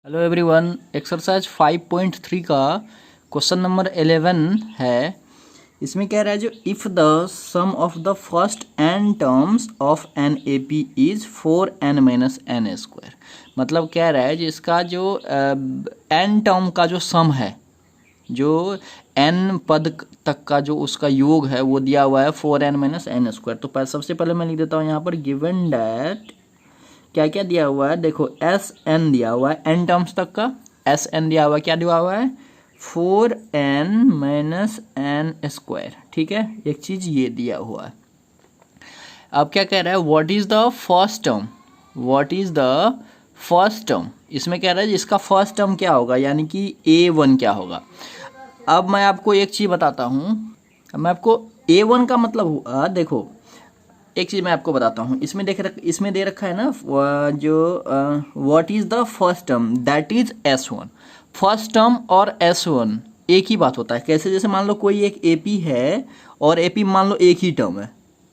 Hello everyone, exercise 5.3 का question number 11 है। इसमें कह रहा है जो if the sum of the first n terms of an A P is 4n minus n square. मतलब कह रहा है जिसका जो n टर्म का जो सम है, जो n पद तक का जो उसका योग है वो दिया हुआ है 4n माइनस एन स्क्वायर। तो सबसे पहले मैं लिख देता हूँ यहाँ पर गिवन डैट क्या क्या दिया हुआ है। देखो एस एन दिया हुआ है, एन टर्म्स तक का एस एन दिया हुआ है। क्या दिया हुआ है? 4n minus n square. ठीक है, एक चीज ये दिया हुआ है। अब क्या कह रहा है, what is the first term, what is the first term. इसमें कह रहा है इसका फर्स्ट टर्म क्या होगा, यानी कि a1 क्या होगा। अब मैं आपको एक चीज बताता हूँ, मैं आपको a1 का मतलब हुआ, देखो एक चीज़ मैं आपको बताता हूँ। इसमें दे रखा है ना जो what is the first term, that is S1। First term और S1 एक ही बात होता है। कैसे? जैसे मान लो कोई एक AP है और AP मान लो एक ही टर्म है,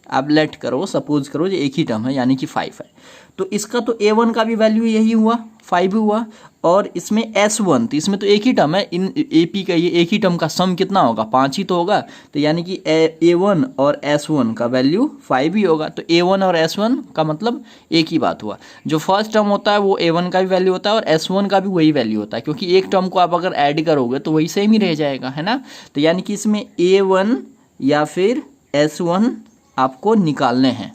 आप लेट करो, सपोज करो जो एक ही टर्म है यानी कि 5 है, तो इसका तो A1 का भी वैल्यू यही हुआ, 5 हुआ। और इसमें S1, तो इसमें तो एक ही टर्म है, इन AP का ये एक ही टर्म का सम कितना होगा, 5 ही तो होगा। तो यानी कि A1 और S1 का वैल्यू 5 ही होगा। तो A1 और S1 का मतलब एक ही बात हुआ। जो फर्स्ट टर्म होता है वो A1 का भी वैल्यू होता है और S1 का भी वही वैल्यू होता है, क्योंकि एक टर्म को आप अगर ऐड करोगे तो वही सेम ही रह जाएगा, है ना। तो यानी कि इसमें A1 या फिर S1 आपको निकालने हैं।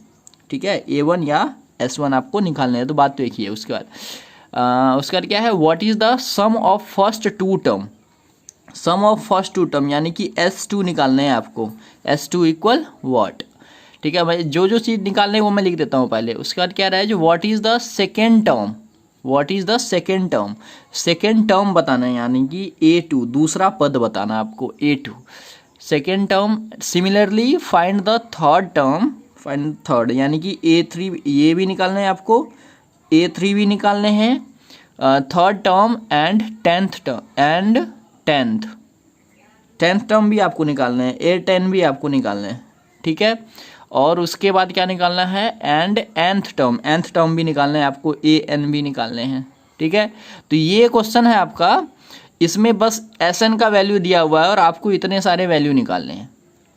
ठीक है, A1 या S1 आपको निकालने हैं, तो बात तो एक ही है। उसके बाद क्या है, what is the sum of first two term, sum of first two term यानी कि S2 निकालने हैं आपको। S2 equal what. ठीक है भाई, जो जो चीज़ निकालने हैं वो मैं लिख देता हूँ पहले। उसके बाद क्या रहा है, जो what is the second term, what is the second term, second term बताना है यानी कि A2, दूसरा पद बताना आपको A2 second term. Similarly find the third term, find third यानी कि A3, ये भी निकालना है आपको, A3 भी निकालने हैं, third term and tenth term and tenth term भी आपको निकालना है, A10 भी आपको निकालना है। ठीक है, और उसके बाद क्या निकालना है, एंड nth टर्म भी निकालना है आपको, AN भी निकालने हैं। ठीक है, तो ये क्वेश्चन है आपका, इसमें बस SN का वैल्यू दिया हुआ है और आपको इतने सारे वैल्यू निकालने हैं।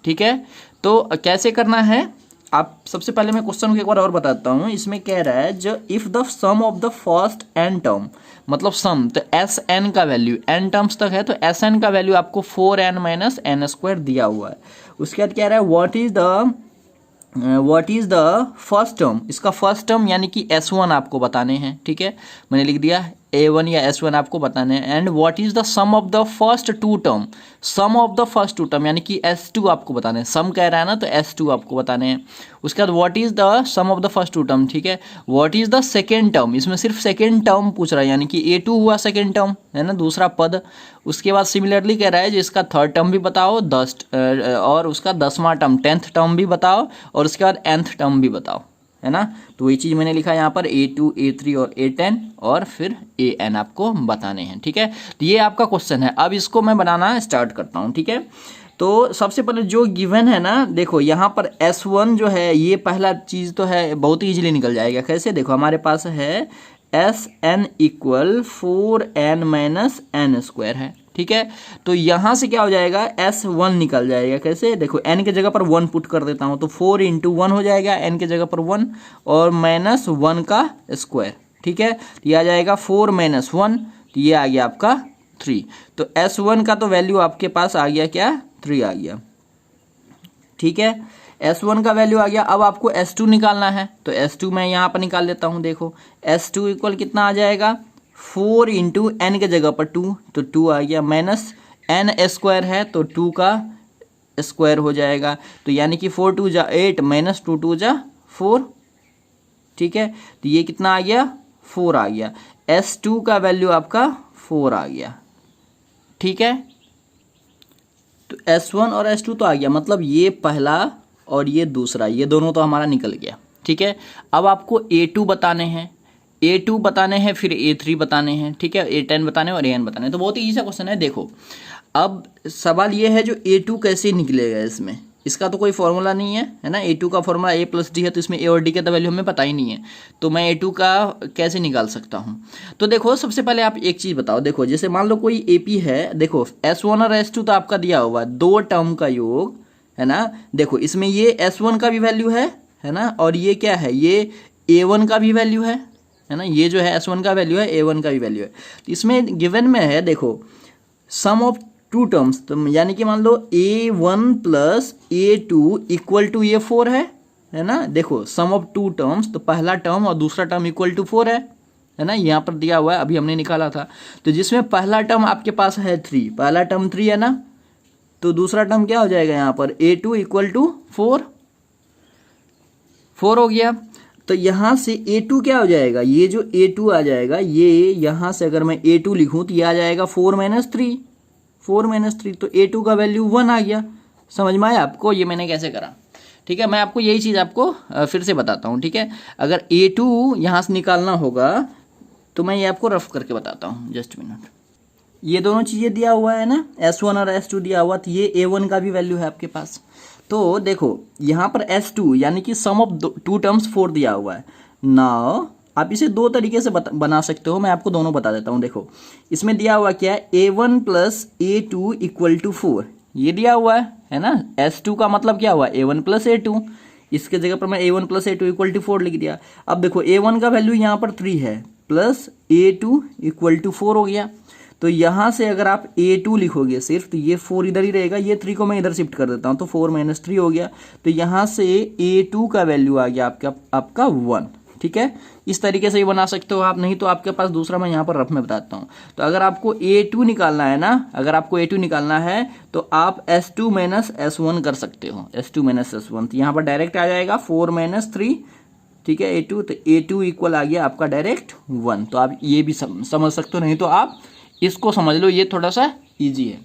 ठीक है, तो कैसे करना है, आप सबसे पहले मैं क्वेश्चन को एक बार और बताता हूँ। इसमें कह रहा है जो if the sum of the first n term, मतलब सम, तो SN का वैल्यू n टर्म्स तक है, तो SN का वैल्यू आपको 4n माइनस एन स्क्वायर दिया हुआ है। उसके बाद कह रहा है what is the first term, इसका फर्स्ट टर्म यानी कि S1 आपको बताने हैं। ठीक है, मैंने लिख दिया A1 या S1 आपको बताने हैं। And what is the sum of the first two term, sum of the first two term यानी कि S2 आपको बताने हैं। सम कह रहा है ना, तो S2 आपको बताने हैं। उसके बाद what is the sum of the first two term. ठीक है, what is the second term, इसमें सिर्फ सेकेंड टर्म पूछ रहा है यानी कि A2 हुआ सेकेंड टर्म, है ना, दूसरा पद। उसके बाद सिमिलरली कह रहा है जिसका थर्ड टर्म भी बताओ, और उसका 10वां टर्म, 10th टर्म भी बताओ, और उसके बाद nth टर्म भी बताओ, है ना। तो वही चीज़ मैंने लिखा यहाँ पर, A2, A3 और A10 और फिर AN आपको बताने हैं। ठीक है, तो ये आपका क्वेश्चन है। अब इसको मैं बनाना स्टार्ट करता हूँ। ठीक है, तो सबसे पहले जो गिवन है ना, देखो यहाँ पर S1 जो है, ये पहला चीज़ तो है, बहुत ही ईजिली निकल जाएगा। कैसे? देखो हमारे पास है SN equal 4n minus n square है। ठीक है, तो यहाँ से क्या हो जाएगा, S1 निकल जाएगा। कैसे? देखो n के जगह पर 1 पुट कर देता हूँ, तो 4 × 1 हो जाएगा, n के जगह पर 1 और माइनस 1 का स्क्वायर। ठीक है, तो ये आ जाएगा 4 माइनस 1, तो ये आ गया आपका 3। तो S1 का तो वैल्यू आपके पास आ गया क्या, 3 आ गया। ठीक है, S1 का वैल्यू आ गया। अब आपको S2 निकालना है, तो S2 मैं यहाँ पर निकाल लेता हूँ। देखो S2 इक्वल कितना आ जाएगा, 4 × n के जगह पर 2, तो 2 आ गया, माइनस n स्क्वायर है तो 2 का स्क्वायर हो जाएगा, तो यानी कि 4 2 जा 8 माइनस 2 2 जा 4। ठीक है, तो ये कितना आ गया, 4 आ गया। S2 का वैल्यू आपका 4 आ गया। ठीक है, तो S1 और S2 तो आ गया, मतलब ये पहला और ये दूसरा, ये दोनों तो हमारा निकल गया। ठीक है, अब आपको A2 बताने हैं, A2 बताने हैं, फिर A3 बताने हैं। ठीक है, A10 बताने और AN बताने हैं। तो बहुत ही ईजी सा क्वेश्चन है। देखो अब सवाल ये है जो A2 कैसे निकलेगा इसमें, इसका तो कोई फॉर्मूला नहीं है ना, A2 का फॉर्मूला A प्लस डी है, तो इसमें A और D का तो वैल्यू हमें पता ही नहीं है, तो मैं A2 का कैसे निकाल सकता हूँ। तो देखो सबसे पहले आप एक चीज़ बताओ, देखो जैसे मान लो कोई AP है, देखो S1 और S2 तो आपका दिया हुआ है, दो टर्म का योग है ना। देखो इसमें ये S1 का भी वैल्यू है ना, और ये क्या है, ये A1 का भी वैल्यू है ना, ये जो है S1 का वैल्यू है, A1 का भी वैल्यू है। तो इसमें गिवन में है देखो सम ऑफ टू टर्म्स, तो यानी कि मान लो A1 plus A2 equal to ये 4 है ना। देखो सम ऑफ टू टर्म्स, तो पहला टर्म और दूसरा टर्म इक्वल टू 4 है ना, यहाँ पर दिया हुआ है, अभी हमने निकाला था। तो जिसमें पहला टर्म आपके पास है 3, पहला टर्म 3 है ना, तो दूसरा टर्म क्या हो जाएगा यहाँ पर A2 इक्वल टू 4 हो गया। तो यहाँ से A2 क्या हो जाएगा, ये जो A2 आ जाएगा, ये यहाँ से अगर मैं A2 लिखूँ तो ये आ जाएगा 4 माइनस 3, तो A2 का वैल्यू 1 आ गया। समझ में आया आपको ये मैंने कैसे करा? ठीक है, मैं आपको यही चीज़ आपको फिर से बताता हूँ। ठीक है, अगर A2 यहाँ से निकालना होगा तो मैं ये आपको रफ करके बताता हूँ, जस्ट मिनट। ये दोनों चीज़ें दिया हुआ है ना, S1 और S2 दिया हुआ, तो ये A1 का भी वैल्यू है आपके पास। तो देखो यहाँ पर S2 यानी कि सम ऑफ टू टर्म्स 4 दिया हुआ है। नाउ आप इसे दो तरीके से बना सकते हो, मैं आपको दोनों बता देता हूँ। देखो इसमें दिया हुआ क्या है, A1 plus A2 equal to 4, ये दिया हुआ है ना। S2 का मतलब क्या हुआ, A1 प्लस A2, इसके जगह पर मैं A1 plus A2 equal to 4 लिख दिया। अब देखो A1 का वैल्यू यहाँ पर 3 है, प्लस A2 इक्वल टू 4 हो गया। तो यहाँ से अगर आप A2 लिखोगे सिर्फ, तो ये 4 इधर ही रहेगा, ये 3 को मैं इधर शिफ्ट कर देता हूँ, तो 4 माइनस 3 हो गया। तो यहाँ से A2 का वैल्यू आ गया आपका 1। ठीक है, इस तरीके से ही बना सकते हो आप, नहीं तो आपके पास दूसरा मैं यहाँ पर रफ में बताता हूँ। तो अगर आपको A2 निकालना है ना, अगर आपको A2 निकालना है तो आप S2 माइनस S1 कर सकते हो, S2 माइनस S1, तो यहाँ पर डायरेक्ट आ जाएगा 4 माइनस 3। ठीक है, A2, तो A2 इक्वल आ गया आपका डायरेक्ट 1। तो आप ये भी समझ सकते हो, नहीं तो आप इसको समझ लो, ये थोड़ा सा ईजी है।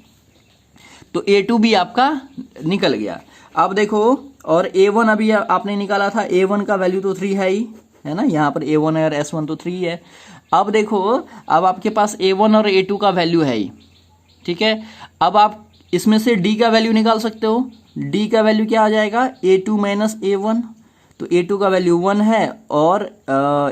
तो A2 भी आपका निकल गया। अब देखो, और A1 अभी आपने निकाला था, A1 का वैल्यू तो 3 है ना, यहाँ पर A1 और S1 तो 3 है। अब देखो, अब आपके पास A1 और A2 का वैल्यू है ही। ठीक है, अब आप इसमें से D का वैल्यू निकाल सकते हो। D का वैल्यू क्या आ जाएगा, A2 माइनस A1, तो A2 का वैल्यू 1 है और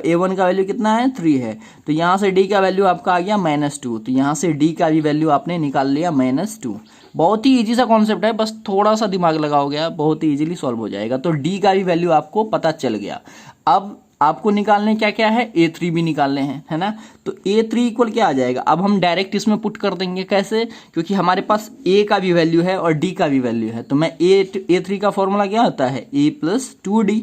A1 का वैल्यू कितना है, 3 है। तो यहाँ से D का वैल्यू आपका आ गया -2, तो यहाँ से D का भी वैल्यू आपने निकाल लिया -2। बहुत ही इजी सा कॉन्सेप्ट है, बस थोड़ा सा दिमाग लगाओगे बहुत ही इजीली सॉल्व हो जाएगा। तो D का भी वैल्यू आपको पता चल गया। अब आपको निकालने क्या क्या है, A3 भी निकालने हैं, है ना। तो A3 इक्वल क्या आ जाएगा, अब हम डायरेक्ट इसमें पुट कर देंगे। कैसे, क्योंकि हमारे पास A का भी वैल्यू है और D का भी वैल्यू है। तो मैं A3 का फॉर्मूला क्या होता है, A प्लस 2D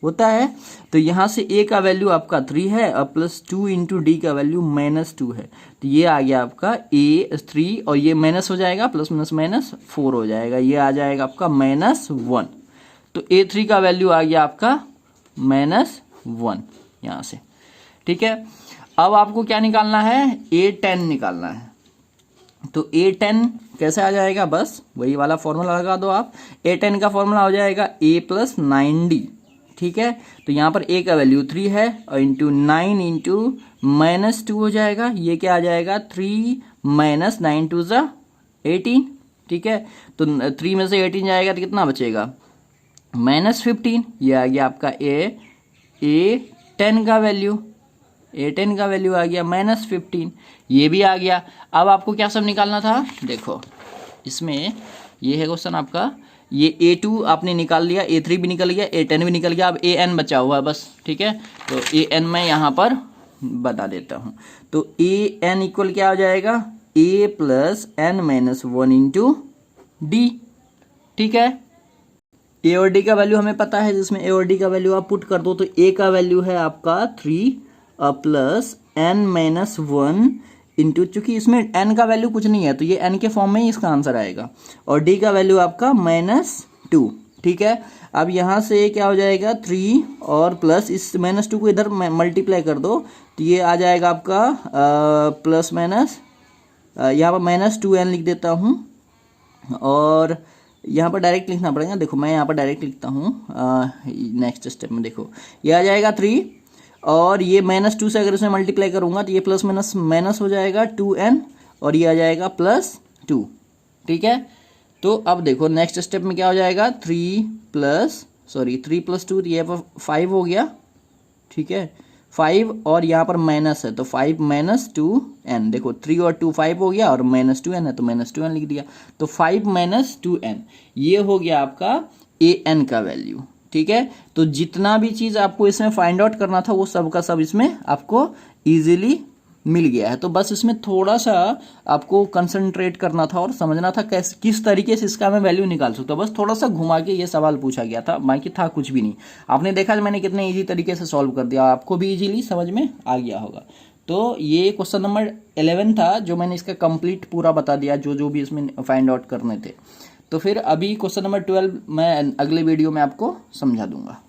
होता है। तो यहाँ से A का वैल्यू आपका 3 है और प्लस 2 इंटू D का वैल्यू -2 है। तो ये आ गया आपका A3, और ये माइनस हो जाएगा, प्लस माइनस माइनस 4 हो जाएगा, ये आ जाएगा आपका -1। तो A3 का वैल्यू आ गया आपका -1 यहाँ से। ठीक है, अब आपको क्या निकालना है, A10 निकालना है। तो A10 कैसे आ जाएगा, बस वही वाला फॉर्मूला लगा दो आप। A10 का फॉर्मूला हो जाएगा A प्लस 9D। ठीक है, तो यहाँ पर A का वैल्यू 3 है और इंटू 9 इंटू -2 हो जाएगा, ये क्या आ जाएगा, 3 माइनस 9 टू ज़ा 18। ठीक है, तो 3 में से 18 जाएगा तो कितना बचेगा, -15। ये आ गया आपका A10 का वैल्यू, A10 का वैल्यू आ गया -15, ये भी आ गया। अब आपको क्या सब निकालना था, देखो इसमें ये है क्वेश्चन आपका, ये A2 आपने निकाल लिया, A3 भी निकल गया, A10 भी निकल गया, अब AN बचा हुआ है बस। ठीक है, तो AN मैं यहाँ पर बता देता हूँ। तो AN इक्वल क्या हो जाएगा, A plus N minus 1 into D। ठीक है, A और D का वैल्यू हमें पता है, जिसमें A और D का वैल्यू आप पुट कर दो। तो A का वैल्यू है आपका 3 प्लस N माइनस 1 इंटू, चूंकि इसमें n का वैल्यू कुछ नहीं है तो ये n के फॉर्म में ही इसका आंसर आएगा, और d का वैल्यू आपका -2। ठीक है, अब यहाँ से क्या हो जाएगा, 3 और प्लस इस -2 को इधर मल्टीप्लाई कर दो, तो ये आ जाएगा आपका प्लस माइनस, यहाँ पर -2n लिख देता हूँ, और यहाँ पर डायरेक्ट लिखना पड़ेगा। देखो मैं यहाँ पर डायरेक्ट लिखता हूँ, नेक्स्ट स्टेप में देखो ये आ जाएगा 3, और ये -2 से अगर इसमें मल्टीप्लाई करूंगा तो ये प्लस माइनस माइनस हो जाएगा 2n, और ये आ जाएगा +2। ठीक है, तो अब देखो नेक्स्ट स्टेप में क्या हो जाएगा, 3 + 2 ये 5 हो गया, ठीक है 5 और यहाँ पर माइनस है तो 5 - 2n, देखो 3 और 2 5 हो गया और -2n है तो -2n लिख दिया, तो 5 - 2n ये हो गया आपका an का वैल्यू, ठीक है। तो जितना भी चीज़ आपको इसमें फाइंड आउट करना था वो सब का सब इसमें आपको इजीली मिल गया है। तो बस इसमें थोड़ा सा आपको कंसंट्रेट करना था और समझना था कैसे किस तरीके से इसका मैं वैल्यू निकाल सकता हूँ। बस थोड़ा सा घुमा के ये सवाल पूछा गया था, बाकी था कुछ भी नहीं। आपने देखा मैंने कितने इजी तरीके से सॉल्व कर दिया, आपको भी इजीली समझ में आ गया होगा। तो ये क्वेश्चन नंबर 11 था जो मैंने इसका कंप्लीट पूरा बता दिया, जो जो भी इसमें फाइंड आउट करने थे। तो फिर अभी क्वेश्चन नंबर 12 मैं अगले वीडियो में आपको समझा दूंगा।